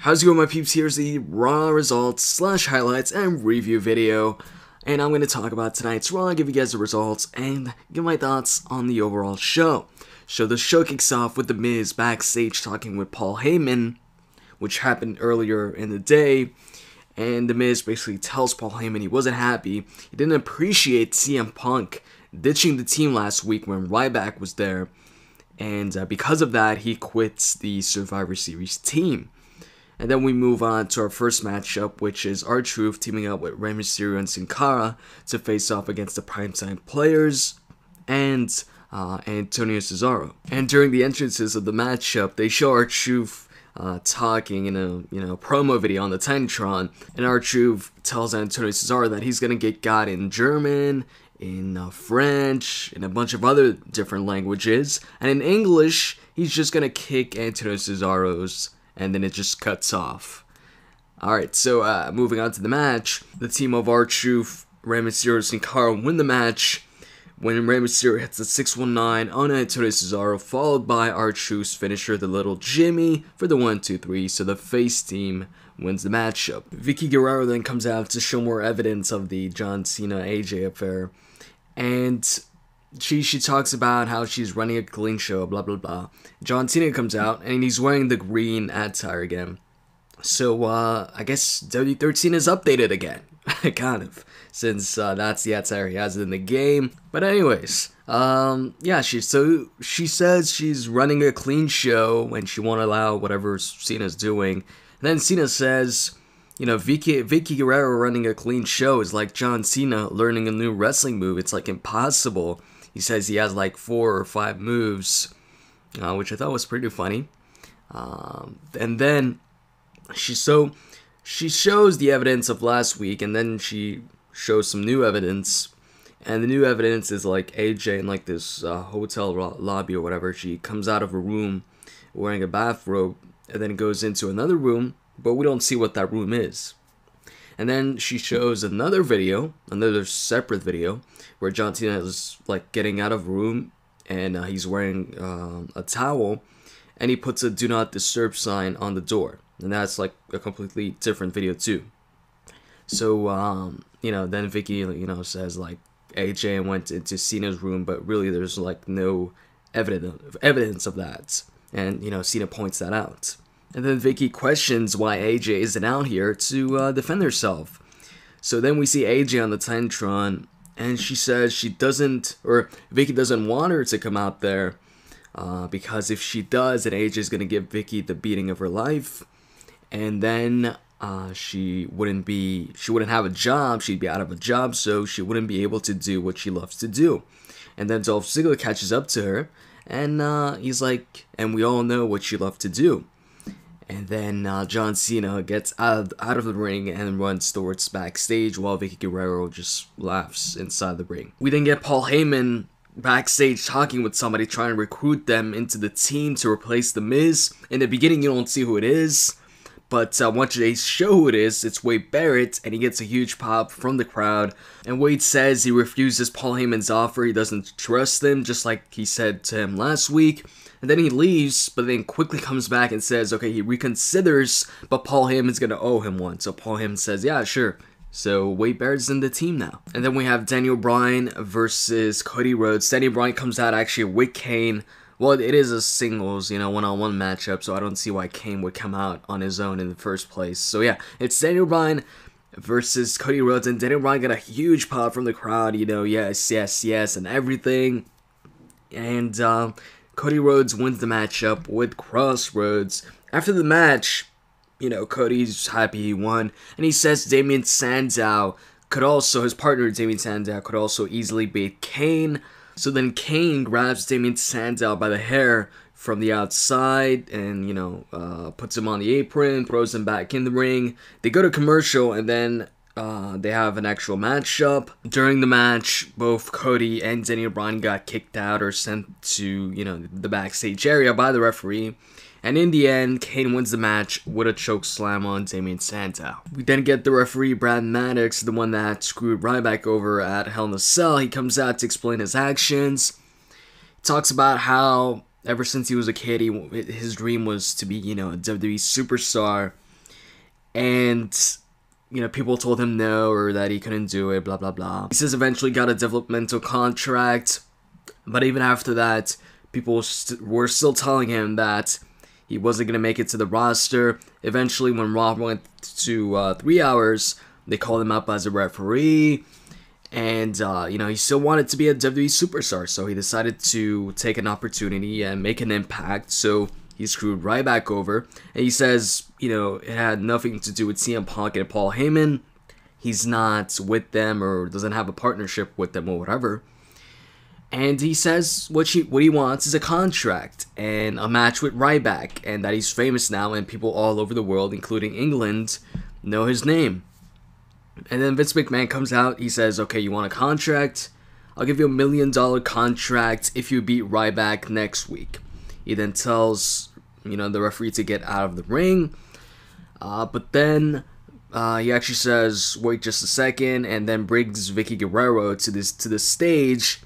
How's it going, my peeps? Here's the Raw results slash highlights and review video. And I'm going to talk about tonight's Raw, give you guys the results, and give my thoughts on the overall show. So the show kicks off with The Miz backstage talking with Paul Heyman, which happened earlier in the day. And The Miz basically tells Paul Heyman he wasn't happy. He didn't appreciate CM Punk ditching the team last week when Ryback was there. And because of that, he quits the Survivor Series team. And then we move on to our first matchup, which is R-Truth teaming up with Rey Mysterio and Cara to face off against the Primetime Players and Antonio Cesaro. And during the entrances of the matchup, they show R-Truth talking in a promo video on the Titantron, and R-Truth tells Antonio Cesaro that he's gonna get God in German, in French, in a bunch of other different languages, and in English, he's just gonna kick Antonio Cesaro's, and then it just cuts off. Alright, so moving on to the match, the team of R-Truth, Rey Mysterio, and Cara win the match when Rey Mysterio hits the 619 on Antonio Cesaro, followed by R-Truth's finisher, the Little Jimmy, for the 1-2-3, so the face team wins the matchup. Vickie Guerrero then comes out to show more evidence of the John Cena Aj affair, and she talks about how she's running a clean show, blah blah blah. John Cena comes out and he's wearing the green attire again. So I guess W13 is updated again, kind of, since that's the attire he has in the game. But anyways, yeah, she says she's running a clean show and she won't allow whatever Cena's doing. And then Cena says, you know, Vickie Guerrero running a clean show is like John Cena learning a new wrestling move. It's like impossible. He says he has like 4 or 5 moves, which I thought was pretty funny. And then she shows the evidence of last week, and then she shows some new evidence. And the new evidence is like AJ in like this hotel lobby or whatever. She comes out of a room wearing a bathrobe, and then goes into another room, but we don't see what that room is. And then she shows another video, another separate video, where John Cena is like getting out of a room, and he's wearing a towel, and he puts a "Do Not Disturb" sign on the door, and that's like a completely different video too. So you know, then Vickie says like AJ went into Cena's room, but really there's like no evidence of that, and Cena points that out. And then Vickie questions why AJ isn't out here to defend herself. So then we see AJ on the Titantron, and she says Vickie doesn't want her to come out there because if she does, then AJ is gonna give Vickie the beating of her life, and then she wouldn't have a job. She'd be out of a job, so she wouldn't be able to do what she loves to do. And then Dolph Ziggler catches up to her, and he's like, and we all know what she loved to do. And then John Cena gets out of the ring and runs towards backstage while Vickie Guerrero just laughs inside the ring. We then get Paul Heyman backstage talking with somebody, trying to recruit them into the team to replace The Miz. In the beginning, you don't see who it is, but once they show who it is, it's Wade Barrett, and he gets a huge pop from the crowd. And Wade says he refuses Paul Heyman's offer, he doesn't trust him, just like he said to him last week. And then he leaves, but then quickly comes back and says, okay, he reconsiders, but Paul Heyman's gonna owe him one. So Paul Heyman says, yeah, sure. So Wade Barrett's in the team now. And then we have Daniel Bryan versus Cody Rhodes. Daniel Bryan comes out actually with Kane. Well, it is a singles, one-on-one matchup, so I don't see why Kane would come out on his own in the first place. So yeah, it's Daniel Bryan versus Cody Rhodes, and Daniel Bryan got a huge pop from the crowd, yes, yes, yes, and everything. And Cody Rhodes wins the matchup with Crossroads. After the match, Cody's happy he won, and he says Damien Sandow his partner Damien Sandow could also easily beat Kane. So then Kane grabs Damien Sandow by the hair from the outside and, puts him on the apron, throws him back in the ring. They go to commercial, and then they have an actual matchup. During the match, both Cody and Daniel Bryan got kicked out or sent to, the backstage area by the referee. And in the end, Kane wins the match with a choke slam on Damien Sandow. We then get the referee, Brad Maddox, the one that screwed Ryback over at Hell in a Cell. He comes out to explain his actions. He talks about how ever since he was a kid, his dream was to be, a WWE superstar. and you know, people told him no, or that he couldn't do it, blah blah blah. He says eventually got a developmental contract, but even after that, people were still telling him that he wasn't gonna make it to the roster. Eventually, when Raw went to 3 hours, they called him up as a referee, and you know, he still wanted to be a WWE superstar, so he decided to take an opportunity and make an impact. So he screwed Ryback over, and he says, you know, it had nothing to do with CM Punk and Paul Heyman. He's not with them, or doesn't have a partnership with them, or whatever. And he says what he wants is a contract and a match with Ryback, and that he's famous now, and people all over the world, including England, know his name. And then Vince McMahon comes out. He says, okay, you want a contract? I'll give you $1 million contract if you beat Ryback next week. He then tells, you know, the referee to get out of the ring. But then he actually says, wait just a second, and then brings Vickie Guerrero to the stage,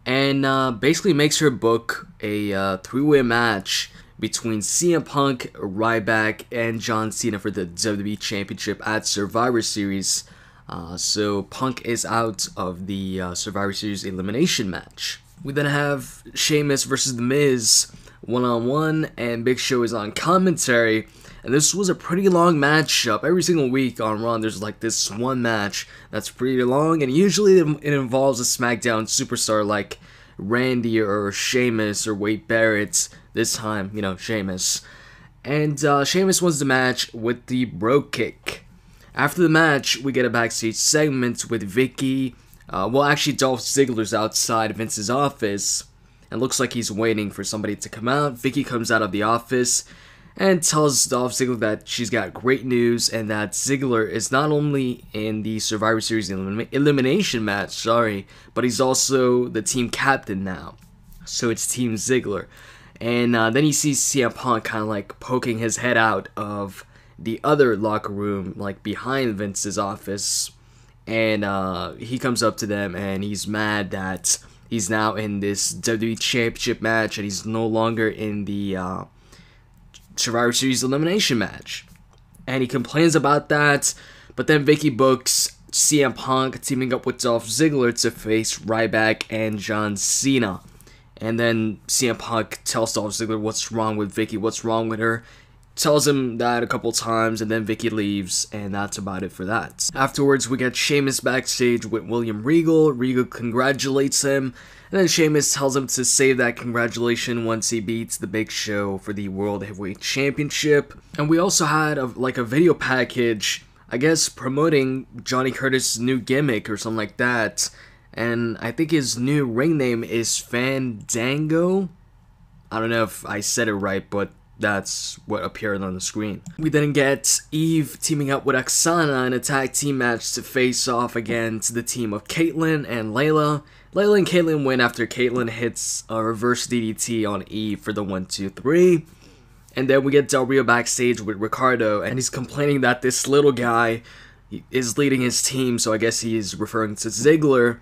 and basically makes her book a three-way match between CM Punk, Ryback, and John Cena for the WWE Championship at Survivor Series. So Punk is out of the Survivor Series elimination match. We then have Sheamus versus The Miz one-on-one, and Big Show is on commentary. And this was a pretty long matchup. Every single week on Raw, there's like this one match that's pretty long, and usually it involves a SmackDown superstar like Randy or Sheamus or Wade Barrett. This time, you know, Sheamus. And Sheamus wins the match with the bro kick. After the match, we get a backstage segment with Vickie. Well, actually, Dolph Ziggler's outside Vince's office, and looks like he's waiting for somebody to come out. Vickie comes out of the office and tells Dolph Ziggler that she's got great news, and that Ziggler is not only in the Survivor Series elimination match, but he's also the team captain now. So it's Team Ziggler. And then he sees CM Punk kind of like poking his head out of the other locker room, like behind Vince's office. And he comes up to them, and he's mad that he's now in this WWE Championship match, and he's no longer in the Survivor Series elimination match. And he complains about that, but then Vickie books CM Punk teaming up with Dolph Ziggler to face Ryback and John Cena. And then CM Punk tells Dolph Ziggler what's wrong with Vickie, what's wrong with her. Tells him that a couple times, and then Vickie leaves, and that's about it for that. Afterwards, we get Sheamus backstage with William Regal. Regal congratulates him, and then Sheamus tells him to save that congratulation once he beats the Big Show for the World Heavyweight Championship. And we also had a video package, I guess, promoting Johnny Curtis' new gimmick or something like that. And I think his new ring name is Fandango. I don't know if I said it right, but that's what appeared on the screen. We then get Eve teaming up with Oksana in a tag team match to face off against the team of Caitlyn and Layla. Layla and Caitlyn win after Caitlyn hits a reverse DDT on Eve for the 1-2-3. And then we get Del Rio backstage with Ricardo, and he's complaining that this little guy is leading his team, so I guess he's referring to Ziggler.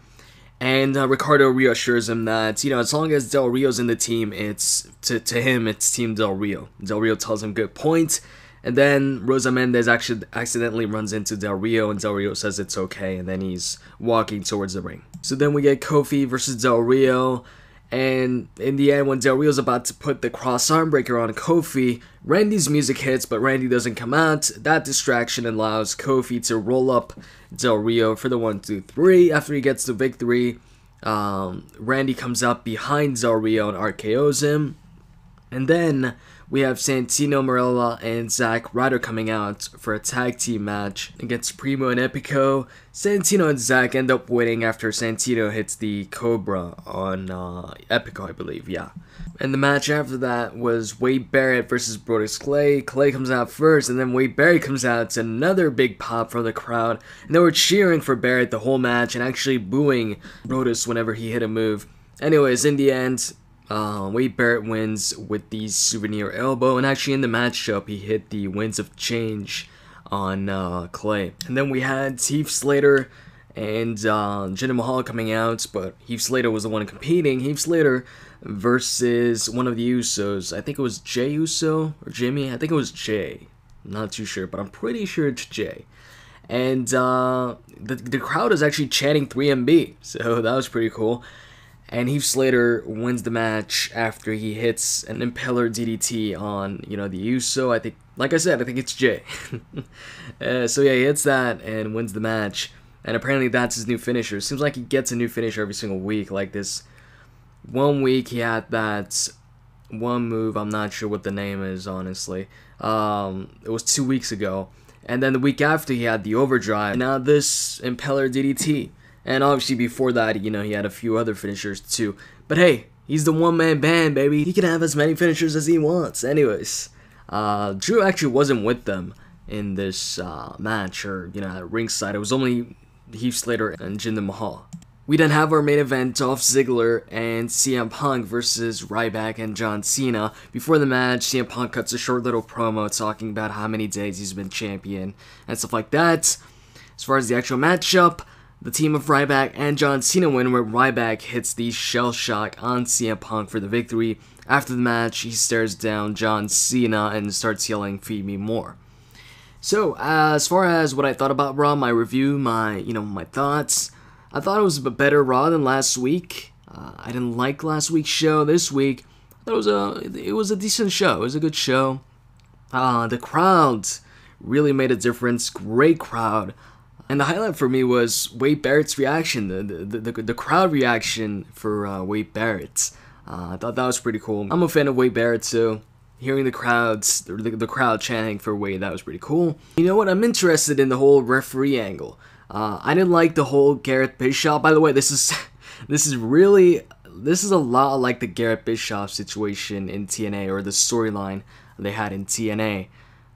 And Ricardo reassures him that, you know, as long as Del Rio's in the team, it's to him, it's Team Del Rio. Del Rio tells him good point. And then Rosa Mendez actually accidentally runs into Del Rio, and Del Rio says it's okay, and then he's walking towards the ring. So then we get Kofi versus Del Rio, and in the end, when Del Rio's about to put the cross arm breaker on Kofi, Randy's music hits, but Randy doesn't come out. That distraction allows Kofi to roll up Del Rio for the 1-2-3. After he gets the victory, Randy comes out behind Del Rio and RKO's him. And then we have Santino Marella and Zack Ryder coming out for a tag team match against Primo and Epico. Santino and Zack end up winning after Santino hits the Cobra on Epico, I believe, yeah. And the match after that was Wade Barrett versus Brodus Clay. Clay comes out first, and then Wade Barrett comes out. It's another big pop from the crowd, and they were cheering for Barrett the whole match and actually booing Brodus whenever he hit a move. Anyways, in the end, Wade Barrett wins with the souvenir elbow, and actually in the matchup he hit the Winds of Change on Clay. And then we had Heath Slater and Jinder Mahal coming out, but Heath Slater was the one competing. Heath Slater versus one of the Usos. I think it was Jey Uso or Jimmy. I think it was Jey. not too sure, but I'm pretty sure it's J. And the crowd is actually chanting 3MB, so that was pretty cool. And Heath Slater wins the match after he hits an Impaler DDT on, the Uso. I think, like I said, I think it's Jay. So yeah, he hits that and wins the match. And apparently that's his new finisher. Seems like he gets a new finisher every single week. Like this one week he had that one move, I'm not sure what the name is, honestly. It was 2 weeks ago. And then the week after he had the overdrive. And now this Impaler DDT. And obviously before that, he had a few other finishers too. But hey, he's the one-man band, baby. He can have as many finishers as he wants. Anyways, Drew actually wasn't with them in this match, or, at ringside. It was only Heath Slater and Jinder Mahal. We then have our main event, Dolph Ziggler and CM Punk versus Ryback and John Cena. Before the match, CM Punk cuts a short little promo talking about how many days he's been champion and stuff like that. As far as the actual matchup, the team of Ryback and John Cena win, where Ryback hits the shell shock on CM Punk for the victory. After the match, he stares down John Cena and starts yelling, "Feed me more." So, as far as what I thought about Raw, my review, my thoughts, I thought it was a better Raw than last week. I didn't like last week's show. This week, I thought it was a decent show. It was a good show. The crowd really made a difference. Great crowd. And the highlight for me was Wade Barrett's reaction, the crowd reaction for Wade Barrett. I thought that was pretty cool. I'm a fan of Wade Barrett, so hearing the crowd chanting for Wade, that was pretty cool. You know what? I'm interested in the whole referee angle. I didn't like the whole Garrett Bischoff. By the way, this is a lot like the Garrett Bischoff situation in TNA, or the storyline they had in TNA.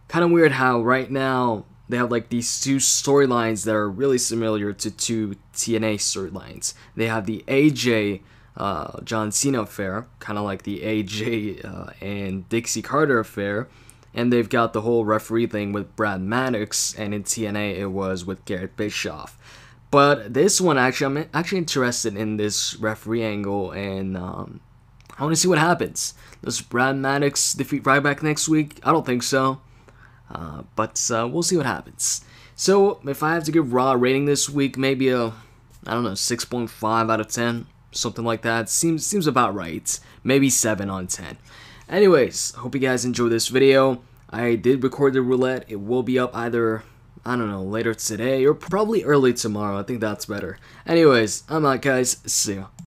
Kind of weird how right now they have like these two storylines that are really similar to two TNA storylines. They have the AJ John Cena affair, kind of like the AJ and Dixie Carter affair, and they've got the whole referee thing with Brad Maddox, and in TNA it was with Garrett Bischoff. But this one, I'm actually interested in this referee angle, and I want to see what happens. Does Brad Maddox defeat Ryback next week? I don't think so. But we'll see what happens. So, if I have to give Raw a rating this week, maybe a, 6.5 out of 10. Something like that. Seems about right. Maybe 7 on 10. Anyways, hope you guys enjoyed this video. I did record the roulette. It will be up either, later today or probably early tomorrow. I think that's better. Anyways, I'm out, guys. See ya.